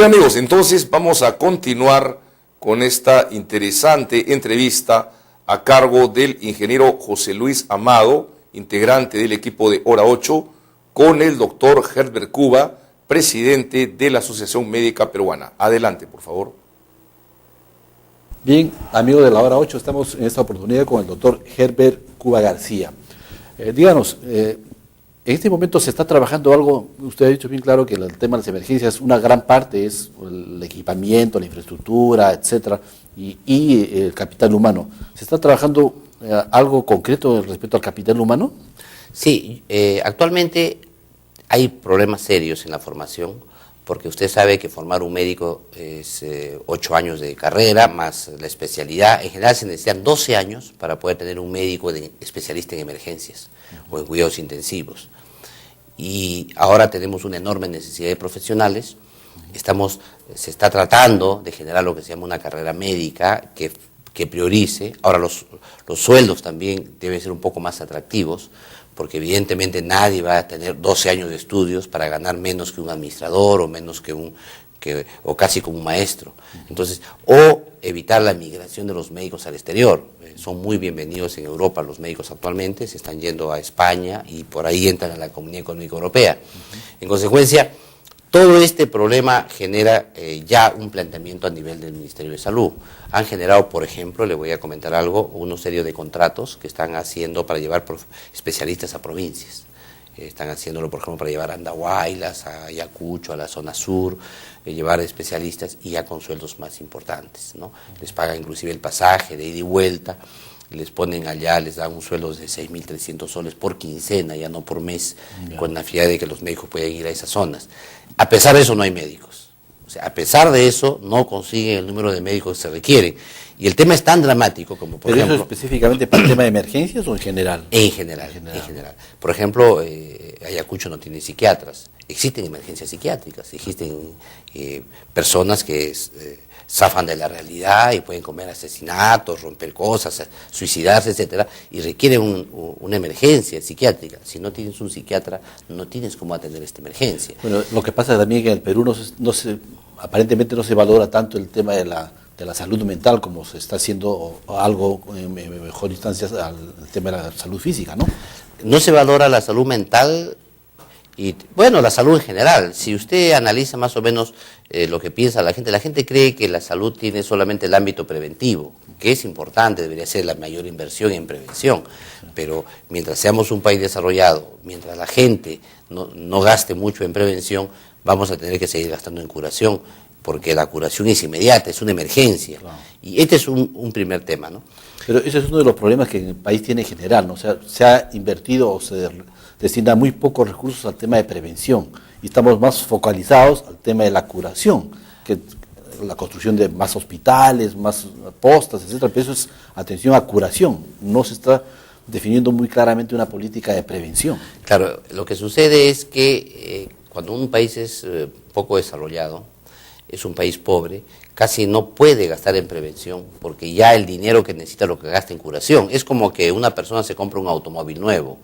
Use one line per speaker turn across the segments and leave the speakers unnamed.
Bien, amigos, entonces vamos a continuar con esta interesante entrevista a cargo del ingeniero José Luis Amado, integrante del equipo de Hora 8, con el doctor Herbert Cuba, presidente de la Asociación Médica Peruana. Adelante, por favor.
Bien, amigos de la Hora 8, estamos en esta oportunidad con el doctor Herbert Cuba García. Díganos, en este momento se está trabajando algo, usted ha dicho bien claro que el tema de las emergencias, una gran parte es el equipamiento, la infraestructura, etcétera, y el capital humano. ¿Se está trabajando algo concreto respecto al capital humano?
Sí, actualmente hay problemas serios en la formación, porque usted sabe que formar un médico es 8 años de carrera, más la especialidad. En general se necesitan 12 años para poder tener un médico especialista en emergencias o en cuidados intensivos. Y ahora tenemos una enorme necesidad de profesionales. Se está tratando de generar lo que se llama una carrera médica que priorice. Ahora los sueldos también deben ser un poco más atractivos, porque evidentemente nadie va a tener 12 años de estudios para ganar menos que un administrador o menos o casi como un maestro. Entonces, o evitar la migración de los médicos al exterior. Son muy bienvenidos en Europa los médicos actualmente, se están yendo a España y por ahí entran a la Comunidad Económica Europea. En consecuencia, todo este problema genera ya un planteamiento a nivel del Ministerio de Salud. Han generado, por ejemplo, le voy a comentar algo, una serie de contratos que están haciendo para llevar especialistas a provincias. Están haciéndolo, por ejemplo, para llevar a Andahuaylas, a Ayacucho, a la zona sur, llevar especialistas y ya con sueldos más importantes, ¿no? Les pagan inclusive el pasaje de ida y vuelta, les ponen allá, les dan un sueldo de 6.300 soles por quincena, ya no por mes, con la finalidad de que los médicos puedan ir a esas zonas. A pesar de eso no hay médicos. O sea, a pesar de eso no consiguen el número de médicos que se requieren. Y el tema es tan dramático como, por ejemplo...
¿Pero eso específicamente para el tema de emergencias o en general?
En general. Por ejemplo, Ayacucho no tiene psiquiatras. Existen emergencias psiquiátricas, existen personas que zafan de la realidad y pueden comer asesinatos, romper cosas, suicidarse, etcétera, y requieren una emergencia psiquiátrica. Si no tienes un psiquiatra, no tienes cómo atender esta emergencia.
Bueno, lo que pasa también es que en el Perú aparentemente no se valora tanto el tema de la salud mental como se está haciendo algo en mejor instancia al tema de la salud física, ¿no?
No se valora la salud mental y, bueno, la salud en general. Si usted analiza más o menos lo que piensa la gente cree que la salud tiene solamente el ámbito preventivo, que es importante, debería ser la mayor inversión en prevención, pero mientras seamos un país desarrollado, mientras la gente no gaste mucho en prevención, vamos a tener que seguir gastando en curación, porque la curación es inmediata, es una emergencia. Claro. Y este es un primer tema, ¿no?
Pero ese es uno de los problemas que el país tiene en general, ¿no? O sea, se ha invertido o se destina muy pocos recursos al tema de prevención y estamos más focalizados al tema de la curación, que la construcción de más hospitales, más postas, etcétera. Pero eso es atención a curación, no se está definiendo muy claramente una política de prevención.
Claro, lo que sucede es que cuando un país es poco desarrollado, es un país pobre, casi no puede gastar en prevención, porque ya el dinero que necesita lo que gasta en curación. Es como que una persona se compra un automóvil nuevo,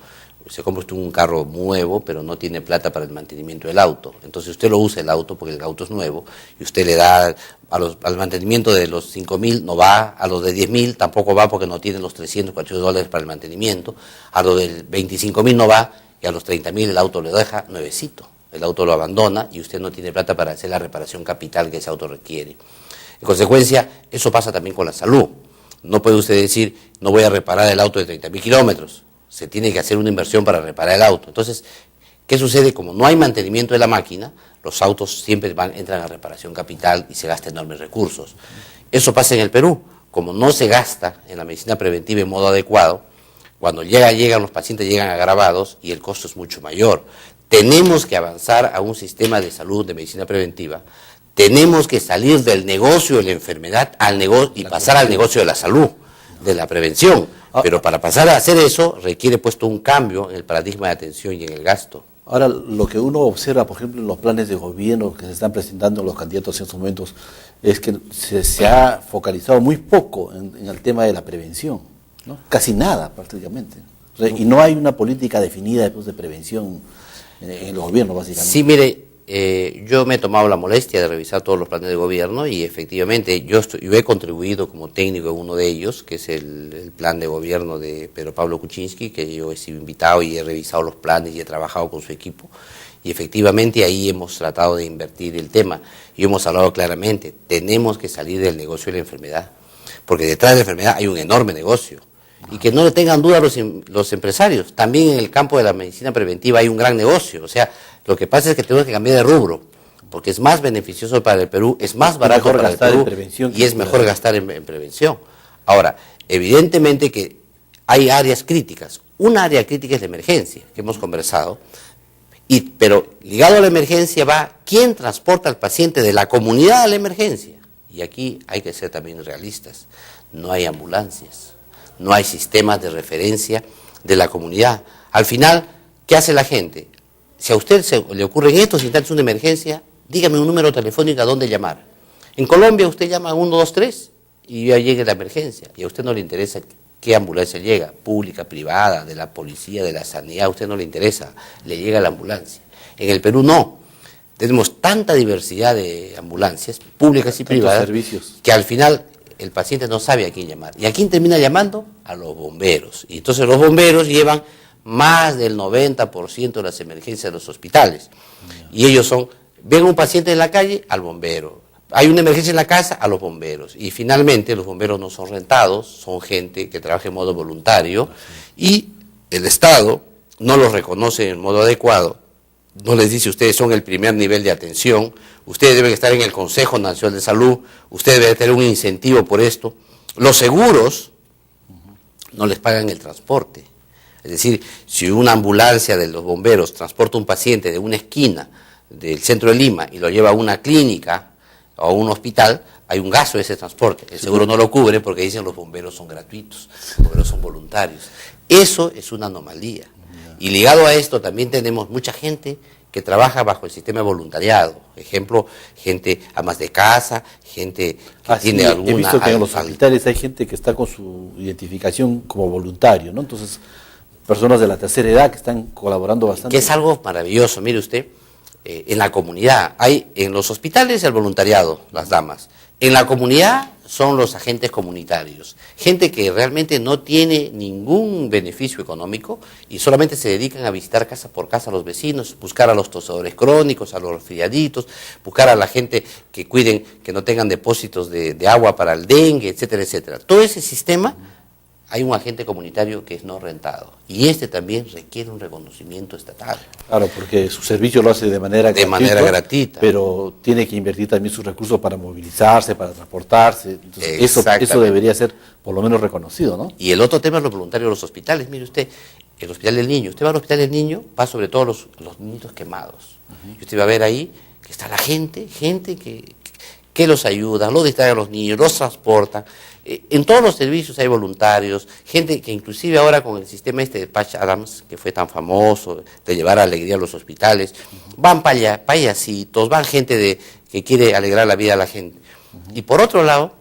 se compra usted un carro nuevo, pero no tiene plata para el mantenimiento del auto. Entonces usted lo usa el auto porque el auto es nuevo, y usted le da al mantenimiento de los 5.000 no va, a los de 10.000 tampoco va porque no tiene los 300, 400 dólares para el mantenimiento, a los del 25.000 no va, y a los 30.000 el auto le deja nuevecito. El auto lo abandona y usted no tiene plata para hacer la reparación capital que ese auto requiere. En consecuencia, eso pasa también con la salud. No puede usted decir, no voy a reparar el auto de 30.000 kilómetros. Se tiene que hacer una inversión para reparar el auto. Entonces, ¿qué sucede? Como no hay mantenimiento de la máquina, los autos siempre entran a reparación capital y se gastan enormes recursos. Eso pasa en el Perú. Como no se gasta en la medicina preventiva en modo adecuado, cuando llegan los pacientes llegan agravados y el costo es mucho mayor. Tenemos que avanzar a un sistema de salud de medicina preventiva. Tenemos que salir del negocio de la enfermedad y pasar al negocio de la salud, de la prevención. Pero para pasar a hacer eso requiere puesto un cambio en el paradigma de atención y en el gasto.
Ahora, lo que uno observa, por ejemplo, en los planes de gobierno que se están presentando los candidatos en estos momentos, es que se ha focalizado muy poco en el tema de la prevención, ¿no? Casi nada prácticamente. O sea, y no hay una política definida de prevención en los gobiernos, básicamente.
Sí, mire, yo me he tomado la molestia de revisar todos los planes de gobierno y efectivamente yo he contribuido como técnico en uno de ellos, que es el plan de gobierno de Pedro Pablo Kuczynski, que yo he sido invitado y he revisado los planes y he trabajado con su equipo. Y efectivamente ahí hemos tratado de invertir el tema y hemos hablado claramente, tenemos que salir del negocio de la enfermedad, porque detrás de la enfermedad hay un enorme negocio. Y que no le tengan duda los empresarios. También en el campo de la medicina preventiva hay un gran negocio. O sea, lo que pasa es que tenemos que cambiar de rubro, porque es más beneficioso para el Perú, es más barato para el Perú y es mejor gastar en prevención. Ahora, evidentemente que hay áreas críticas. Una área crítica es la emergencia, que hemos conversado, pero ligado a la emergencia va quién transporta al paciente de la comunidad a la emergencia. Y aquí hay que ser también realistas. No hay ambulancias. No hay sistemas de referencia de la comunidad. Al final, ¿qué hace la gente? Si a usted le ocurre en estos instantes una emergencia, dígame un número telefónico a dónde llamar. En Colombia usted llama a 123 y ya llega la emergencia. Y a usted no le interesa qué ambulancia llega, pública, privada, de la policía, de la sanidad, a usted no le interesa, le llega la ambulancia. En el Perú no. Tenemos tanta diversidad de ambulancias, públicas y privadas,
servicios,
que al final el paciente no sabe a quién llamar. ¿Y a quién termina llamando? A los bomberos. Y entonces los bomberos llevan más del 90% de las emergencias de los hospitales. Y ellos ven un paciente en la calle, al bombero. Hay una emergencia en la casa, a los bomberos. Y finalmente los bomberos no son rentados, son gente que trabaja en modo voluntario y el Estado no los reconoce en modo adecuado. No les dice, ustedes son el primer nivel de atención, ustedes deben estar en el Consejo Nacional de Salud, ustedes deben tener un incentivo por esto. Los seguros no les pagan el transporte. Es decir, si una ambulancia de los bomberos transporta un paciente de una esquina del centro de Lima y lo lleva a una clínica o a un hospital, hay un gasto de ese transporte. El seguro no lo cubre porque dicen los bomberos son gratuitos, los bomberos son voluntarios. Eso es una anomalía. Y ligado a esto también tenemos mucha gente que trabaja bajo el sistema de voluntariado. Ejemplo, gente amas de casa, gente que tiene alguna...
He visto que en los hospitales hay gente que está con su identificación como voluntario, ¿no? Entonces, personas de la tercera edad que están colaborando bastante.
Que es algo maravilloso, mire usted, en la comunidad, hay en los hospitales el voluntariado, las damas. En la comunidad son los agentes comunitarios, gente que realmente no tiene ningún beneficio económico y solamente se dedican a visitar casa por casa a los vecinos, buscar a los tosadores crónicos, a los resfriaditos, buscar a la gente que cuiden, que no tengan depósitos de agua para el dengue, etcétera, etcétera. Todo ese sistema, hay un agente comunitario que es no rentado y este también requiere un reconocimiento estatal.
Claro, porque su servicio lo hace de manera gratuita, pero tiene que invertir también sus recursos para movilizarse, para transportarse. Entonces, eso debería ser por lo menos reconocido, ¿no?
Y el otro tema es los voluntarios de los hospitales. Mire usted, el Hospital del Niño. Usted va al Hospital del Niño, va sobre todo los niños quemados. Y usted va a ver ahí que está la gente que los ayuda, los distrae a los niños, los transporta. En todos los servicios hay voluntarios, gente que inclusive ahora con el sistema de Patch Adams, que fue tan famoso, de llevar alegría a los hospitales, van payasitos, van gente que quiere alegrar la vida a la gente. Y por otro lado,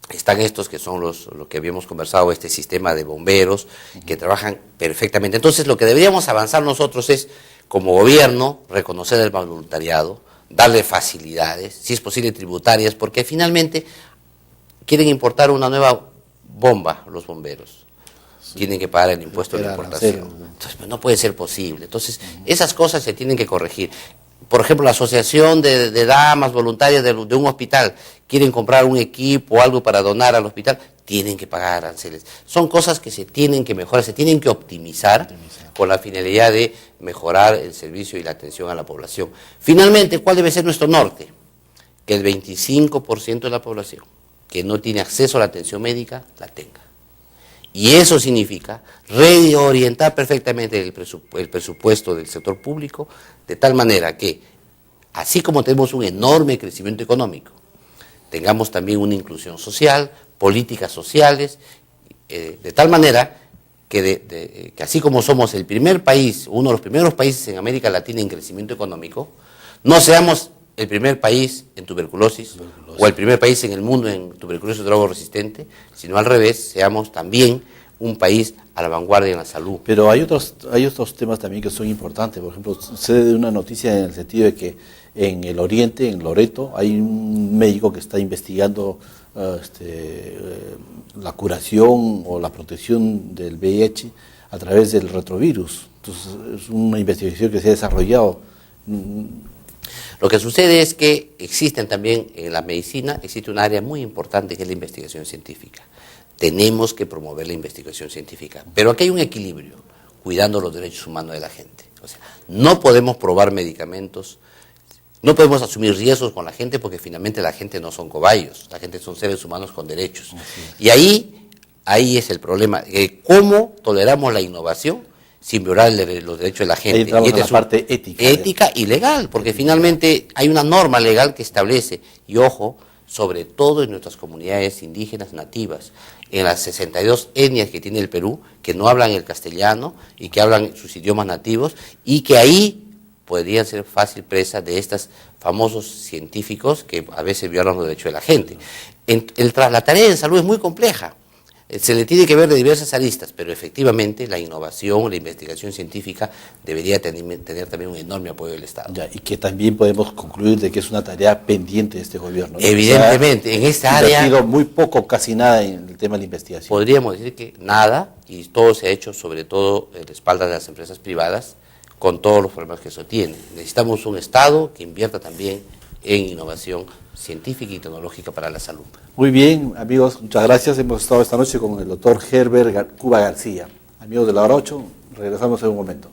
están estos que son lo que habíamos conversado, este sistema de bomberos, que trabajan perfectamente. Entonces lo que deberíamos avanzar nosotros es, como gobierno, reconocer el voluntariado, darle facilidades, si es posible tributarias, porque finalmente quieren importar una nueva bomba los bomberos. Sí. Tienen que pagar el impuesto de importación. Entonces, pues, no puede ser posible. Entonces, esas cosas se tienen que corregir. Por ejemplo, la asociación de damas voluntarias de un hospital quieren comprar un equipo o algo para donar al hospital, tienen que pagar aranceles. Son cosas que se tienen que mejorar, se tienen que optimizar con la finalidad de mejorar el servicio y la atención a la población. Finalmente, ¿cuál debe ser nuestro norte? Que el 25% de la población que no tiene acceso a la atención médica, la tenga. Y eso significa reorientar perfectamente el presupuesto del sector público de tal manera que, así como tenemos un enorme crecimiento económico, tengamos también una inclusión social, políticas sociales, de tal manera que así como somos el primer país, uno de los primeros países en América Latina en crecimiento económico, no seamos el primer país en tuberculosis o el primer país en el mundo en tuberculosis drogo resistente, sino al revés, seamos también un país a la vanguardia en la salud.
Pero hay otros temas también que son importantes. Por ejemplo, sé de una noticia en el sentido de que en el oriente, en Loreto, hay un médico que está investigando la curación o la protección del VIH a través del retrovirus. Entonces, es una investigación que se ha desarrollado.
Lo que sucede es que existen también en la medicina, existe un área muy importante que es la investigación científica. Tenemos que promover la investigación científica, pero aquí hay un equilibrio, cuidando los derechos humanos de la gente. O sea, no podemos probar medicamentos, no podemos asumir riesgos con la gente porque finalmente la gente no son cobayos, la gente son seres humanos con derechos. Y ahí es el problema, ¿cómo toleramos la innovación sin violar los derechos de la gente?
Ahí entramos
y esta
en la
es
parte ética.
Ética y legal, porque finalmente hay una norma legal que establece, y ojo, sobre todo en nuestras comunidades indígenas nativas, en las 62 etnias que tiene el Perú, que no hablan el castellano y que hablan sus idiomas nativos, y que ahí podrían ser fácil presa de estos famosos científicos que a veces violan los derechos de la gente. La tarea de salud es muy compleja. Se le tiene que ver de diversas aristas, pero efectivamente la innovación, la investigación científica debería tener también un enorme apoyo del Estado.
Ya, y que también podemos concluir de que es una tarea pendiente de este gobierno, ¿no?
Evidentemente, en esta área...
Ha invertido muy poco, casi nada en el tema de la investigación.
Podríamos decir que nada, y todo se ha hecho sobre todo en la espalda de las empresas privadas, con todos los problemas que eso tiene. Necesitamos un Estado que invierta también en innovación científica y tecnológica para la salud.
Muy bien, amigos, muchas gracias. Hemos estado esta noche con el doctor Herbert Cuba García. Amigos de la hora 8, regresamos en un momento.